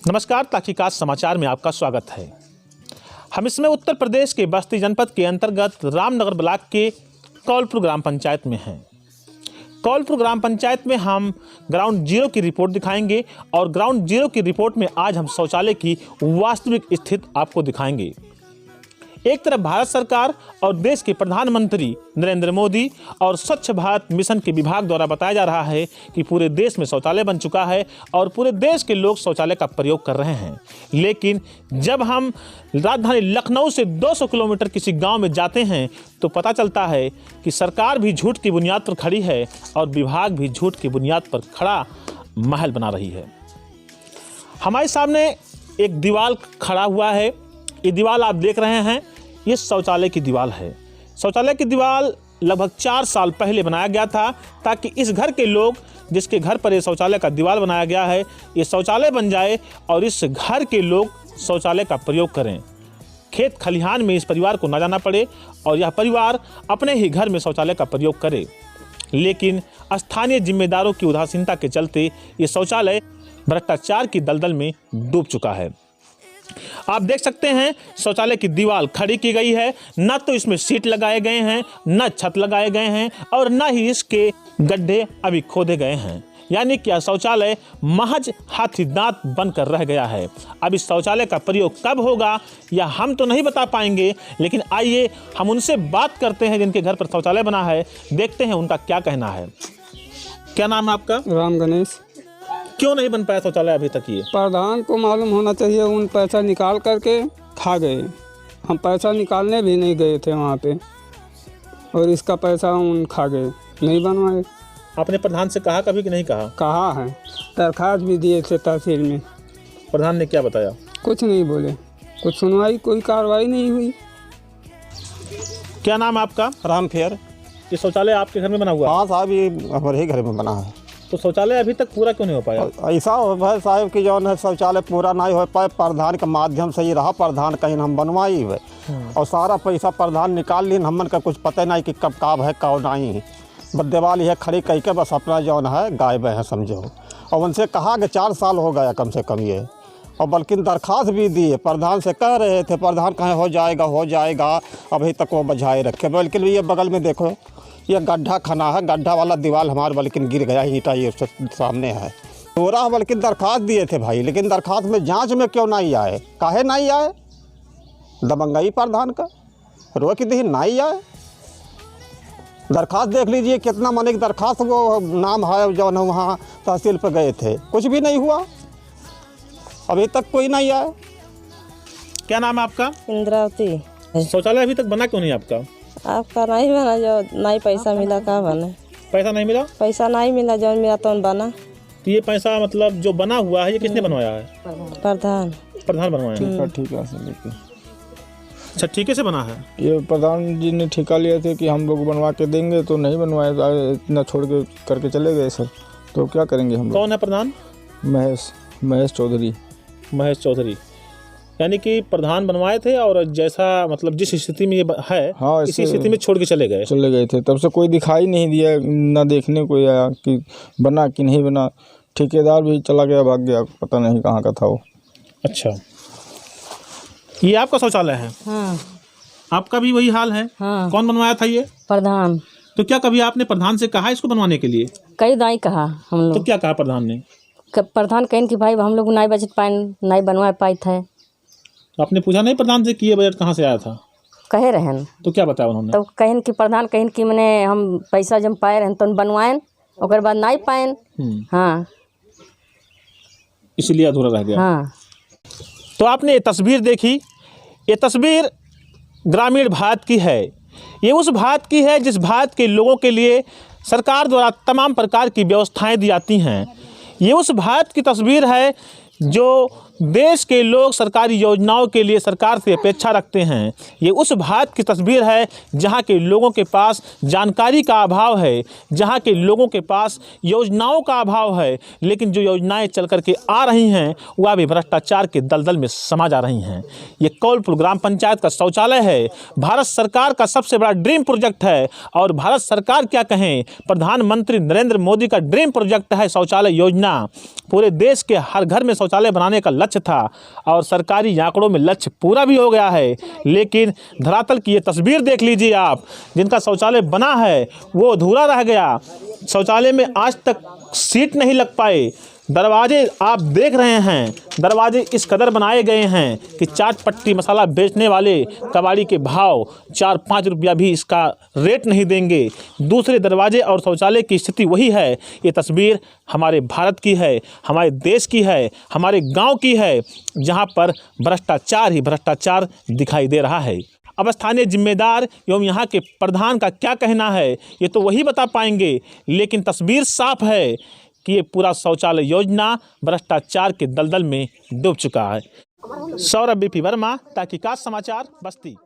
नमस्कार, ताकीकात समाचार में आपका स्वागत है। हम इसमें उत्तर प्रदेश के बस्ती जनपद के अंतर्गत रामनगर ब्लॉक के कौलपुर ग्राम पंचायत में हैं। कौलपुर ग्राम पंचायत में हम ग्राउंड जीरो की रिपोर्ट दिखाएंगे और ग्राउंड जीरो की रिपोर्ट में आज हम शौचालय की वास्तविक स्थिति आपको दिखाएंगे। एक तरफ भारत सरकार और देश के प्रधानमंत्री नरेंद्र मोदी और स्वच्छ भारत मिशन के विभाग द्वारा बताया जा रहा है कि पूरे देश में शौचालय बन चुका है और पूरे देश के लोग शौचालय का प्रयोग कर रहे हैं। लेकिन जब हम राजधानी लखनऊ से 200 किलोमीटर किसी गांव में जाते हैं तो पता चलता है कि सरकार भी झूठ की बुनियाद पर खड़ी है और विभाग भी झूठ की बुनियाद पर खड़ा महल बना रही है। हमारे सामने एक दीवार खड़ा हुआ है। ये दीवार आप देख रहे हैं, ये शौचालय की दीवार है। शौचालय की दीवार लगभग 4 साल पहले बनाया गया था ताकि इस घर के लोग, जिसके घर पर ये शौचालय का दीवार बनाया गया है, ये शौचालय बन जाए और इस घर के लोग शौचालय का प्रयोग करें। खेत खलिहान में इस परिवार को न जाना पड़े और यह परिवार अपने ही घर में शौचालय का प्रयोग करे। लेकिन स्थानीय जिम्मेदारों की उदासीनता के चलते ये शौचालय भ्रष्टाचार की दलदल में डूब चुका है। आप देख सकते हैं शौचालय की दीवार खड़ी की गई है, न तो इसमें सीट लगाए गए हैं, न छत लगाए गए हैं और न ही इसके गड्ढे अभी खोदे गए हैं। यानी कि यह शौचालय महज हाथी दांत बनकर रह गया है। अब इस शौचालय का प्रयोग कब होगा या हम तो नहीं बता पाएंगे, लेकिन आइए हम उनसे बात करते हैं जिनके घर पर शौचालय बना है, देखते हैं उनका क्या कहना है। क्या नाम है आपका? राम गणेश। क्यों नहीं बन पाया शौचालय अभी तक? ये प्रधान को मालूम होना चाहिए, उन पैसा निकाल करके खा गए। हम पैसा निकालने भी नहीं गए थे वहाँ पे और इसका पैसा उन खा गए, नहीं बनवाए। आपने प्रधान से कहा कभी कि नहीं कहा? कहा है, दरखास्त भी दिए थे तहसील में। प्रधान ने क्या बताया? कुछ नहीं बोले, कुछ सुनवाई, कोई कार्रवाई नहीं हुई। क्या नाम है आपका? राम फेयर। ये शौचालय आपके घर में बना हुआ है? हाँ साहब, ये हमारे ही घर में बना है। तो शौचालय अभी तक पूरा क्यों नहीं हो पाया? ऐसा हो भाई साहब कि जो है शौचालय पूरा नहीं हो पाए, प्रधान के माध्यम से ही रहा। प्रधान कहीं हम बनवाई हुए और सारा पैसा प्रधान निकाल ली। हमन का कुछ पता नहीं कि कब काब है कब नहीं। बस दिवाली है खड़ी कह के बस अपना जौन है गायब है समझो। और उनसे कहा कि 4 साल हो गया कम से कम ये, और बल्कि दरख्वास्त भी दिए। प्रधान से कह रहे थे, प्रधान कहें हो जाएगा, अभी तक वो बजाए रखे। बल्कि ये बगल में देखो, ये गड्ढा खना है, गड्ढा वाला दीवार हमारे बल्कि गिर गया, ईंटा ये सामने है पूरा। बल्कि दरख्वास्त दिए थे भाई, लेकिन दरख्वास्त में जांच में क्यों नहीं आए? काहे नहीं आए? दबंगई प्रधान का रोक दी नहीं आए। दरख्वास्त देख लीजिए कितना मने की दरख्वास्त, वो नाम है जो वहाँ तहसील पर गए थे, कुछ भी नहीं हुआ, अभी तक कोई नहीं आया। क्या नाम है आपका? इंद्रावती। शौचालय अभी तक बना क्यों नहीं आपका? आपका नहीं बना, जो नहीं पैसा मिला का बने। पैसा नहीं मिला? पैसा नहीं मिला, जो मिला तो बना। तो ये पैसा मतलब जो बना हुआ है ये किसने बनवाया है? प्रधान। प्रधान बनवाया है। ठीका से लेके, अच्छा, ठीके से बना है। ये प्रधान जी ने ठेका लिया थे कि हम लोग बनवा के देंगे, तो नहीं बनवाए, इतना छोड़ के करके चले गए सर। तो क्या करेंगे हम लोग? कौन है प्रधान? महेश चौधरी। महेश चौधरी। यानी कि प्रधान बनवाए थे और जैसा मतलब जिस स्थिति में ये है, हाँ, इसी स्थिति में छोड़ के चले गए थे। तब से कोई दिखाई नहीं दिया, ना देखने को आया कि बना कि नहीं बना। ठेकेदार भी चला गया, भाग गया, पता नहीं कहाँ का था वो। अच्छा, ये आपका शौचालय है? हाँ। आपका भी वही हाल है? हाँ। कौन बनवाया था ये? प्रधान। तो क्या कभी आपने प्रधान से कहा इसको बनवाने के लिए? कई दाई कहा हम तो लोग। क्या कहा प्रधान ने? प्रधान कहें कि भाई हम लोग नहीं बचत पाए, नहीं बनवा पाए थे। आपने पूछा नहीं प्रधान से कि ये बजट कहाँ से आया था? कहे रहन। तो क्या बताया उन्होंने? तो कहें कि प्रधान कहें कि मैंने हम पैसा जब पाए रहन तो बनवाएं, और बाद नहीं पाए। हाँ, इसलिए अधूरा रह गया। हाँ। तो आपने ये तस्वीर देखी, ये तस्वीर ग्रामीण भारत की है। ये उस भारत की है जिस भारत के लोगों के लिए सरकार द्वारा तमाम प्रकार की व्यवस्थाएं दी जाती हैं। ये उस भारत की तस्वीर है जो देश के लोग सरकारी योजनाओं के लिए सरकार से अपेक्षा रखते हैं। ये उस भारत की तस्वीर है जहाँ के लोगों के पास जानकारी का अभाव है, जहाँ के लोगों के पास योजनाओं का अभाव है, लेकिन जो योजनाएं चल कर के आ रही हैं वह भी भ्रष्टाचार के दलदल में समा जा रही हैं। ये कौलपुर ग्राम पंचायत का शौचालय है, भारत सरकार का सबसे बड़ा ड्रीम प्रोजेक्ट है। और भारत सरकार क्या कहें, प्रधानमंत्री नरेंद्र मोदी का ड्रीम प्रोजेक्ट है शौचालय योजना। पूरे देश के हर घर में शौचालय बनाने का लक्ष्य लक्ष्य था और सरकारी आंकड़ों में लक्ष्य पूरा भी हो गया है। लेकिन धरातल की ये तस्वीर देख लीजिए आप, जिनका शौचालय बना है वो अधूरा रह गया। शौचालय में आज तक सीट नहीं लग पाए। दरवाजे आप देख रहे हैं, दरवाजे इस कदर बनाए गए हैं कि चाट पट्टी मसाला बेचने वाले कबाड़ी के भाव 4-5 रुपया भी इसका रेट नहीं देंगे। दूसरे दरवाजे और शौचालय की स्थिति वही है। ये तस्वीर हमारे भारत की है, हमारे देश की है, हमारे गांव की है, जहां पर भ्रष्टाचार ही भ्रष्टाचार दिखाई दे रहा है। अब स्थानीय जिम्मेदार एवं यहाँ के प्रधान का क्या कहना है ये तो वही बता पाएंगे, लेकिन तस्वीर साफ है कि ये पूरा शौचालय योजना भ्रष्टाचार के दलदल में डूब चुका है। सौरभ बीपी वर्मा, तहकीकात समाचार, बस्ती।